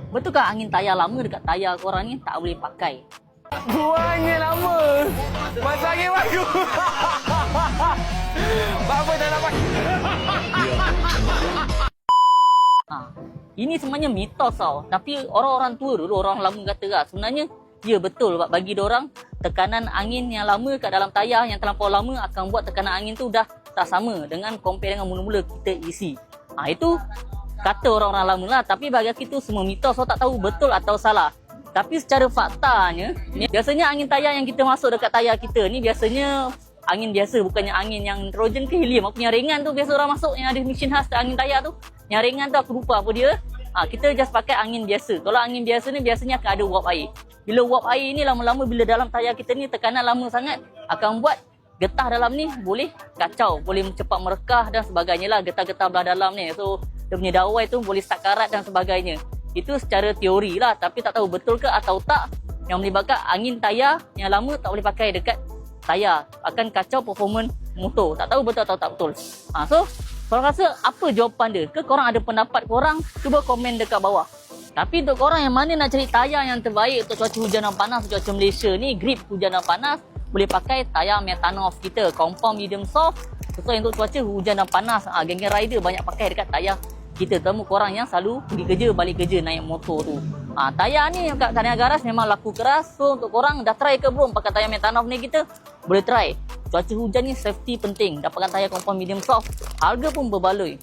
Betulkah angin tayar lama dekat tayar korang ni tak boleh pakai? Buangnya lama. Masa angin bagus. Apa tak dapat? Ini sebenarnya mitos tau. Tapi orang-orang tua dulu, orang lama kata lah. Sebenarnya, ya betul. Bagi diorang, tekanan angin yang lama kat dalam tayar yang terlampau lama akan buat tekanan angin tu dah tak sama dengan compare dengan mula-mula kita isi. Itu kata orang-orang lama lah. Tapi bagi aku tu semua mitos. So tak tahu betul atau salah. Tapi secara faktanya, biasanya angin tayar yang kita masuk dekat tayar kita ni biasanya angin biasa, bukannya angin yang nitrogen ke helium. Apa yang ringan tu biasa orang masuk yang ada mesin khas angin tayar tu. Yang ringan tu aku lupa apa dia. Kita just pakai angin biasa. Kalau angin biasa ni biasanya akan ada uap air. Bila uap air ni lama-lama bila dalam tayar kita ni tekanan lama sangat akan buat getah dalam ni boleh kacau, boleh cepat merekah dan sebagainya lah, getah-getah belah dalam ni. So dia punya dawai tu boleh start karat dan sebagainya. Itu secara teori lah, tapi tak tahu betul ke atau tak yang menyebabkan angin tayar yang lama tak boleh pakai dekat tayar, akan kacau performance motor. Tak tahu betul atau tak betul. So korang rasa apa jawapan dia? Ke korang ada pendapat korang? Cuba komen dekat bawah. Tapi untuk korang yang mana nak cari tayar yang terbaik untuk cuaca hujan dan panas, cuaca Malaysia ni, grip hujan dan panas, boleh pakai tayar Metanov kita, compound medium soft, sesuai untuk cuaca hujan dan panas. Geng-geng rider banyak pakai dekat tayar kita. Temu korang yang selalu pergi kerja, balik kerja naik motor tu. Tayar ni kat Tahniah Garas memang laku keras. So untuk korang dah try ke belum pakai tayar Metanov ni kita? Boleh try. Cuaca hujan ni safety penting. Dapatkan tayar compound medium soft. Harga pun berbaloi.